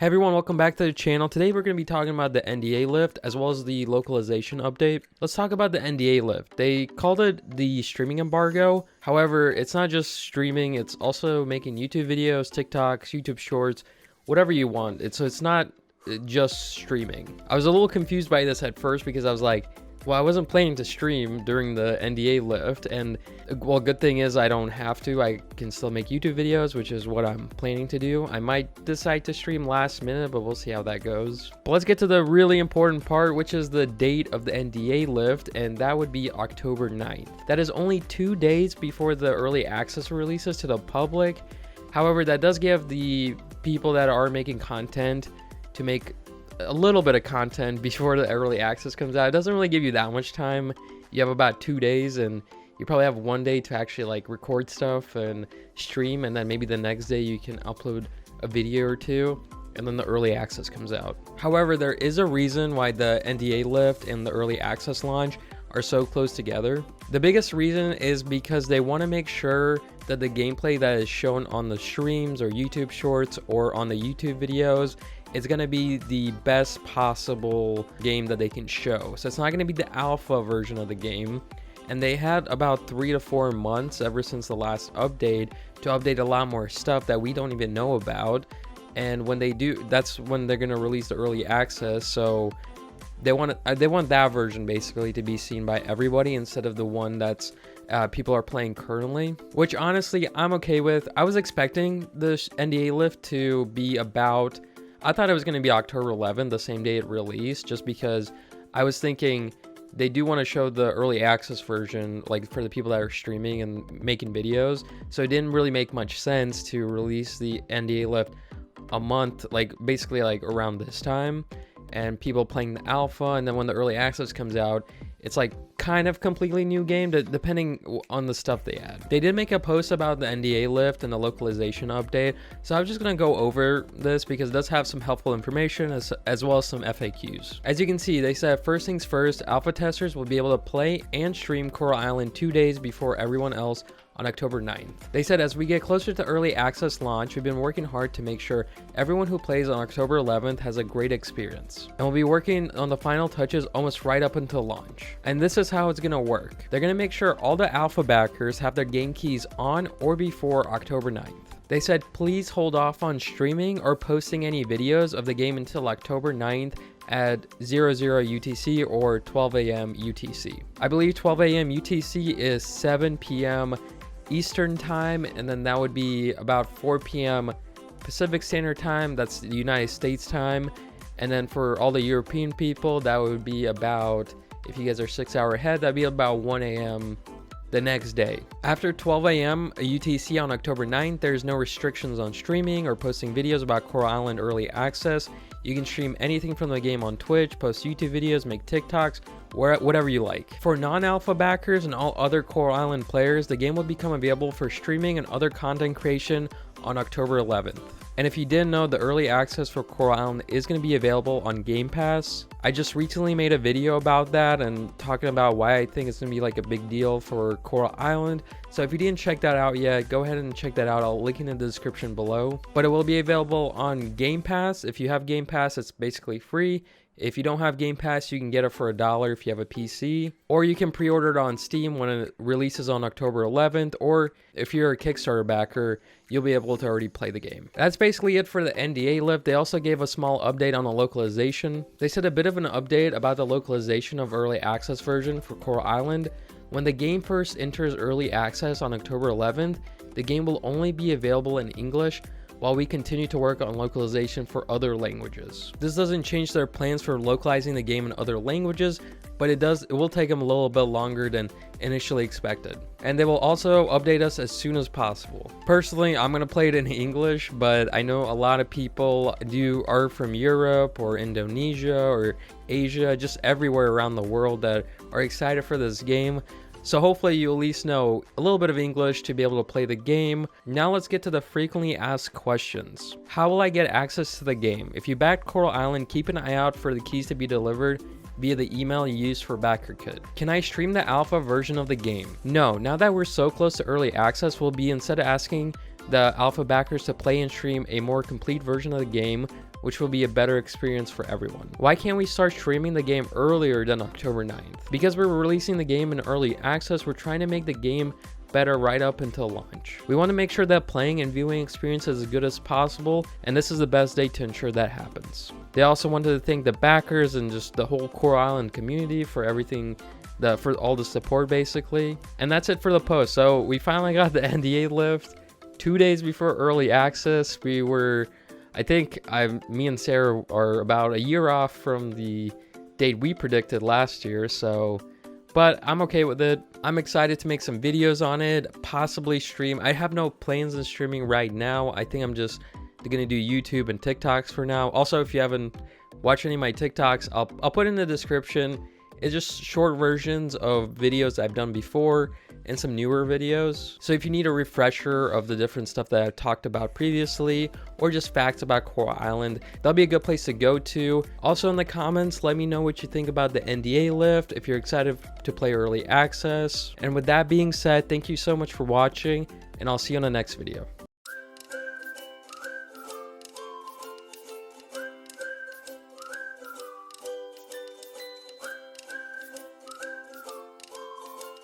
Hey everyone, welcome back to the channel. Today we're going to be talking about the NDA lift as well as the localization update. Let's talk about the NDA lift. They called it the streaming embargo. However, it's not just streaming, it's also making YouTube videos, TikToks, YouTube shorts, whatever you want. So it's not just streaming. I was a little confused by this at first because I was like, well, I wasn't planning to stream during the NDA lift, and well, good thing is I don't have to. I can still make YouTube videos, which is what I'm planning to do. I might decide to stream last minute, but we'll see how that goes. But let's get to the really important part, which is the date of the NDA lift, and that would be October 9th. That is only 2 days before the early access releases to the public. However, that does give the people that are making content to make a little bit of content before the early access comes out. It doesn't really give you that much time. You have about 2 days, and you probably have 1 day to actually like record stuff and stream, and then maybe the next day you can upload a video or two, and then the early access comes out. However, there is a reason why the NDA lift and the early access launch are so close together. The biggest reason is because they want to make sure that the gameplay that is shown on the streams or YouTube shorts or on the YouTube videos is going to be the best possible game that they can show. So it's not going to be the alpha version of the game. And they had about 3 to 4 months ever since the last update to update a lot more stuff that we don't even know about. And when they do, that's when they're going to release the early access. So they want that version basically to be seen by everybody instead of the one that's people are playing currently, which honestly I'm okay with. I was expecting the NDA lift to be about, I thought it was going to be October 11th, the same day it released, just because I was thinking they do want to show the early access version, like for the people that are streaming and making videos. So it didn't really make much sense to release the NDA lift a month, like basically like around this time, and people playing the alpha, and then when the early access comes out, it's like kind of completely new game depending on the stuff they add. They did make a post about the NDA lift and the localization update, so I'm just gonna go over this because it does have some helpful information as well as some FAQs. As you can see, they said first things first, alpha testers will be able to play and stream Coral Island 2 days before everyone else on October 9th. They said as we get closer to early access launch, we've been working hard to make sure everyone who plays on October 11th has a great experience. And we'll be working on the final touches almost right up until launch. And this is how it's gonna work. They're gonna make sure all the alpha backers have their game keys on or before October 9th. They said please hold off on streaming or posting any videos of the game until October 9th at 00 UTC or 12 a.m. UTC. I believe 12 a.m. UTC is 7 p.m. Eastern time, and then that would be about 4 p.m. Pacific Standard Time. That's the United States time. And then for all the European people, that would be about, if you guys are 6 hours ahead, that'd be about 1 a.m. the next day. After 12 a.m. UTC on October 9th, there's no restrictions on streaming or posting videos about Coral Island early access. You can stream anything from the game on Twitch, post YouTube videos, make TikToks, whatever you like. For non-alpha backers and all other Coral Island players, the game will become available for streaming and other content creation on October 11th. And if you didn't know, the early access for Coral Island is going to be available on Game Pass. I just recently made a video about that and talking about why I think it's going to be like a big deal for Coral Island. So if you didn't check that out yet, go ahead and check that out. I'll link in the description below. But it will be available on Game Pass. If you have Game Pass, it's basically free. If you don't have Game Pass, you can get it for $1 if you have a PC, or you can pre-order it on Steam when it releases on October 11th, or if you're a Kickstarter backer, you'll be able to already play the game. That's basically it for the NDA lift. They also gave a small update on the localization. They said a bit of an update about the localization of early access version for Coral Island. When the game first enters early access on October 11th, the game will only be available in English, while we continue to work on localization for other languages. This doesn't change their plans for localizing the game in other languages, but it will take them a little bit longer than initially expected. And they will also update us as soon as possible. Personally, I'm gonna play it in English, but I know a lot of people are from Europe or Indonesia or Asia, just everywhere around the world that are excited for this game. So hopefully you at least know a little bit of English to be able to play the game. Now let's get to the frequently asked questions. How will I get access to the game? If you backed Coral Island, keep an eye out for the keys to be delivered via the email you used for backer kit. Can I stream the alpha version of the game? No, now that we're so close to early access, we'll be instead of asking the alpha backers to play and stream a more complete version of the game, which will be a better experience for everyone. Why can't we start streaming the game earlier than October 9th? Because we're releasing the game in early access, we're trying to make the game better right up until launch. We want to make sure that playing and viewing experience is as good as possible, and this is the best day to ensure that happens. They also wanted to thank the backers and just the whole Coral Island community for everything, for all the support basically. And that's it for the post. So we finally got the NDA lift 2 days before early access. Me and Sarah are about a year off from the date we predicted last year, but I'm okay with it. I'm excited to make some videos on it, possibly stream. I have no plans in streaming right now. I think I'm just gonna do YouTube and TikToks for now. Also, if you haven't watched any of my TikToks, I'll put in the description. It's just short versions of videos I've done before and some newer videos. So if you need a refresher of the different stuff that I've talked about previously, or just facts about Coral Island, that'll be a good place to go to. Also in the comments, let me know what you think about the NDA lift, if you're excited to play early access. And with that being said, thank you so much for watching, and I'll see you on the next video.